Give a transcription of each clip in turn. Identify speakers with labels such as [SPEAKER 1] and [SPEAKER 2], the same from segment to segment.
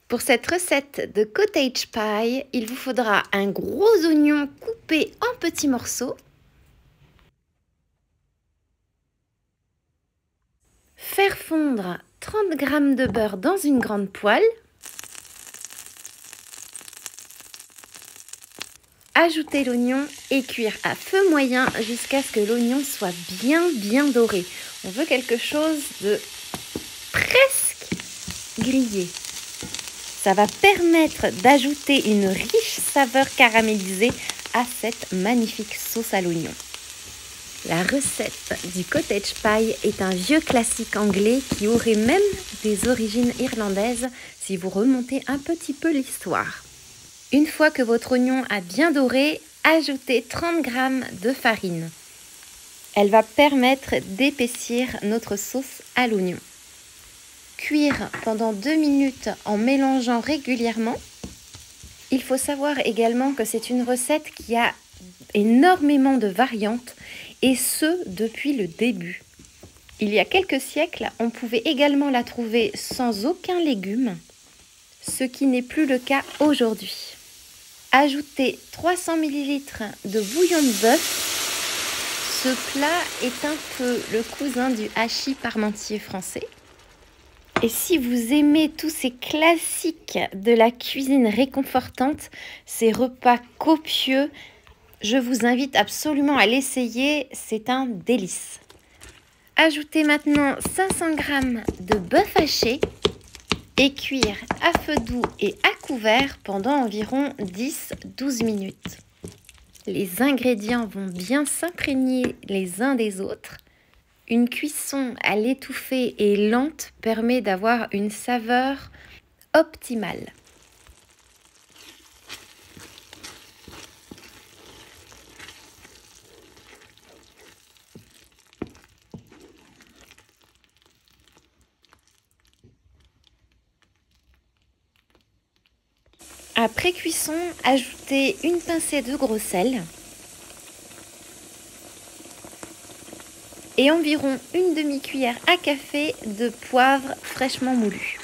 [SPEAKER 1] Pour cette recette de cottage pie, il vous faudra un gros oignon coupé en petits morceaux, faire fondre 30 g de beurre dans une grande poêle, ajouter l'oignon et cuire à feu moyen jusqu'à ce que l'oignon soit bien doré. On veut quelque chose de presque grillé. Ça va permettre d'ajouter une riche saveur caramélisée à cette magnifique sauce à l'oignon. La recette du cottage pie est un vieux classique anglais qui aurait même des origines irlandaises si vous remontez un petit peu l'histoire. Une fois que votre oignon a bien doré, ajoutez 30 g de farine. Elle va permettre d'épaissir notre sauce à l'oignon. Cuire pendant 2 minutes en mélangeant régulièrement. Il faut savoir également que c'est une recette qui a énormément de variantes et ce depuis le début. Il y a quelques siècles, on pouvait également la trouver sans aucun légume, ce qui n'est plus le cas aujourd'hui. Ajoutez 300 ml de bouillon de bœuf. Ce plat est un peu le cousin du hachis parmentier français. Et si vous aimez tous ces classiques de la cuisine réconfortante, ces repas copieux, je vous invite absolument à l'essayer, c'est un délice. Ajoutez maintenant 500 g de bœuf haché et cuire à feu doux et à couvert pendant environ 10-12 minutes. Les ingrédients vont bien s'imprégner les uns des autres. Une cuisson à l'étouffée et lente permet d'avoir une saveur optimale. Après cuisson, ajoutez une pincée de gros sel et environ une demi-cuillère à café de poivre fraîchement moulu.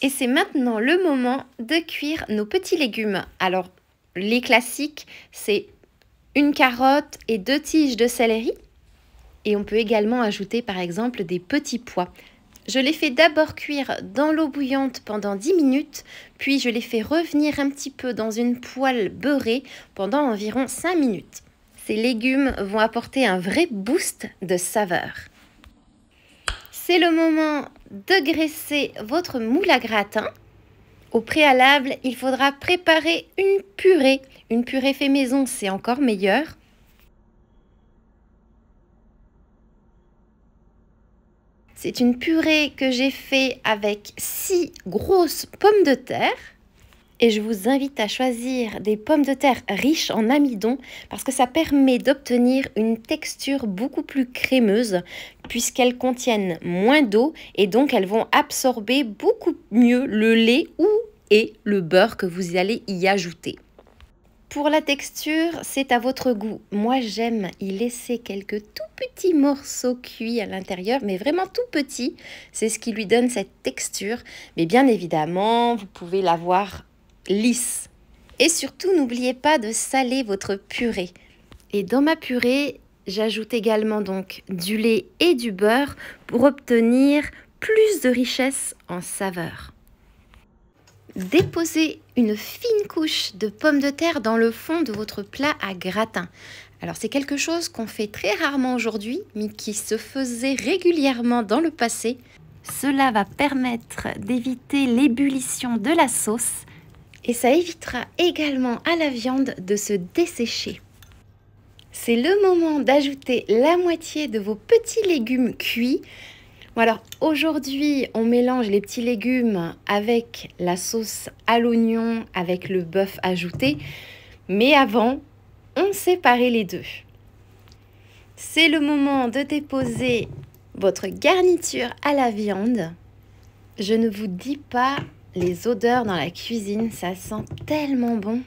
[SPEAKER 1] Et c'est maintenant le moment de cuire nos petits légumes. Alors, les classiques, c'est une carotte et 2 tiges de céleri. Et on peut également ajouter par exemple des petits pois. Je les fais d'abord cuire dans l'eau bouillante pendant 10 minutes, puis je les fais revenir un petit peu dans une poêle beurrée pendant environ 5 minutes. Ces légumes vont apporter un vrai boost de saveur. C'est le moment de graisser votre moule à gratin. Au préalable, il faudra préparer une purée. Une purée fait maison, c'est encore meilleur. C'est une purée que j'ai fait avec 6 grosses pommes de terre. Et je vous invite à choisir des pommes de terre riches en amidon parce que ça permet d'obtenir une texture beaucoup plus crémeuse puisqu'elles contiennent moins d'eau et donc elles vont absorber beaucoup mieux le lait et le beurre que vous allez y ajouter. Pour la texture, c'est à votre goût. Moi, j'aime y laisser quelques tout petits morceaux cuits à l'intérieur, mais vraiment tout petits. C'est ce qui lui donne cette texture. Mais bien évidemment, vous pouvez l'avoir lisse. Et surtout, n'oubliez pas de saler votre purée. Et dans ma purée, j'ajoute également donc du lait et du beurre pour obtenir plus de richesse en saveur. Déposez une fine couche de pommes de terre dans le fond de votre plat à gratin. Alors c'est quelque chose qu'on fait très rarement aujourd'hui, mais qui se faisait régulièrement dans le passé. Cela va permettre d'éviter l'ébullition de la sauce et ça évitera également à la viande de se dessécher. C'est le moment d'ajouter la moitié de vos petits légumes cuits. Alors aujourd'hui, on mélange les petits légumes avec la sauce à l'oignon, avec le bœuf ajouté. Mais avant, on séparait les deux. C'est le moment de déposer votre garniture à la viande. Je ne vous dis pas les odeurs dans la cuisine, ça sent tellement bon.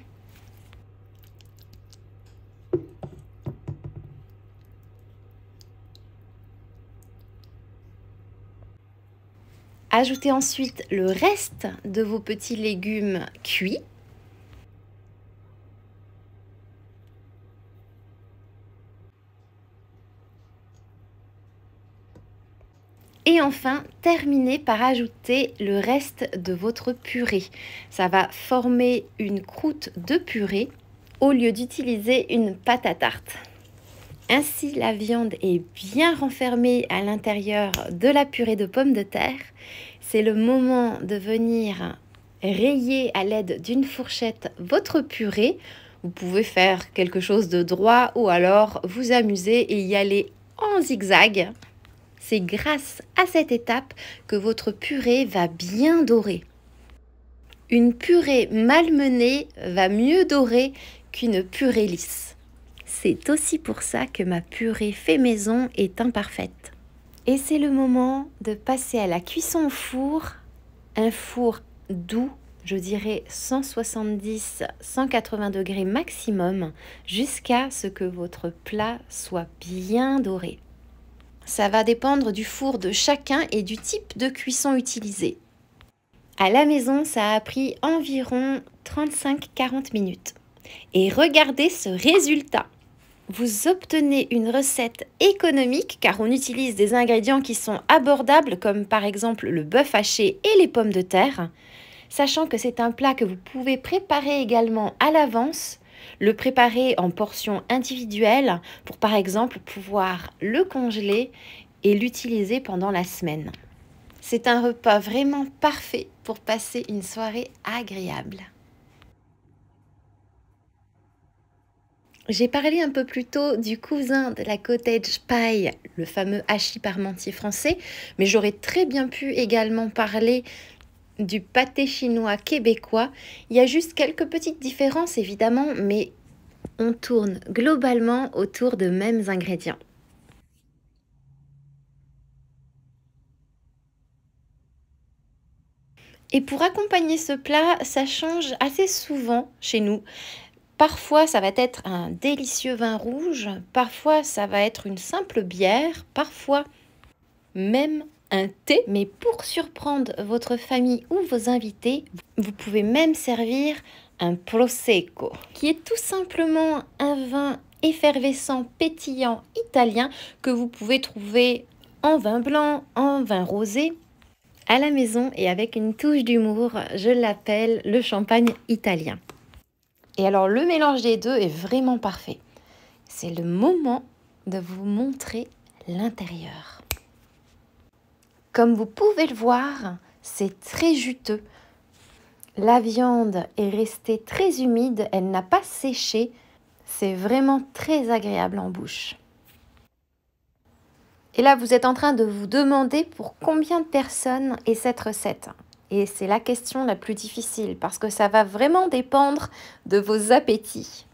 [SPEAKER 1] Ajoutez ensuite le reste de vos petits légumes cuits. Et enfin, terminez par ajouter le reste de votre purée. Ça va former une croûte de purée au lieu d'utiliser une pâte à tarte. Ainsi, la viande est bien renfermée à l'intérieur de la purée de pommes de terre. C'est le moment de venir rayer à l'aide d'une fourchette votre purée. Vous pouvez faire quelque chose de droit ou alors vous amuser et y aller en zigzag. C'est grâce à cette étape que votre purée va bien dorer. Une purée malmenée va mieux dorer qu'une purée lisse. C'est aussi pour ça que ma purée fait maison est imparfaite. Et c'est le moment de passer à la cuisson au four. Un four doux, je dirais 170-180 degrés maximum, jusqu'à ce que votre plat soit bien doré. Ça va dépendre du four de chacun et du type de cuisson utilisé. À la maison, ça a pris environ 35-40 minutes. Et regardez ce résultat! Vous obtenez une recette économique car on utilise des ingrédients qui sont abordables comme par exemple le bœuf haché et les pommes de terre. Sachant que c'est un plat que vous pouvez préparer également à l'avance, le préparer en portions individuelles pour par exemple pouvoir le congeler et l'utiliser pendant la semaine. C'est un repas vraiment parfait pour passer une soirée agréable. J'ai parlé un peu plus tôt du cousin de la cottage pie, le fameux hachis parmentier français, mais j'aurais très bien pu également parler du pâté chinois québécois. Il y a juste quelques petites différences évidemment, mais on tourne globalement autour de mêmes ingrédients. Et pour accompagner ce plat, ça change assez souvent chez nous. Parfois, ça va être un délicieux vin rouge, parfois ça va être une simple bière, parfois même un thé. Mais pour surprendre votre famille ou vos invités, vous pouvez même servir un prosecco, qui est tout simplement un vin effervescent, pétillant, italien, que vous pouvez trouver en vin blanc, en vin rosé. À la maison et avec une touche d'humour, je l'appelle le champagne italien. Et alors le mélange des deux est vraiment parfait. C'est le moment de vous montrer l'intérieur. Comme vous pouvez le voir, c'est très juteux. La viande est restée très humide, elle n'a pas séché. C'est vraiment très agréable en bouche. Et là, vous êtes en train de vous demander pour combien de personnes est cette recette. Et c'est la question la plus difficile parce que ça va vraiment dépendre de vos appétits.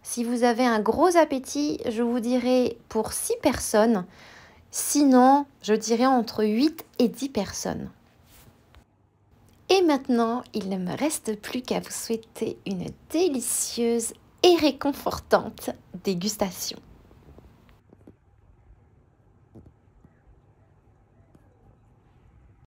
[SPEAKER 1] Si vous avez un gros appétit, je vous dirais pour 6 personnes. Sinon, je dirais entre 8 et 10 personnes. Et maintenant, il ne me reste plus qu'à vous souhaiter une délicieuse et réconfortante dégustation.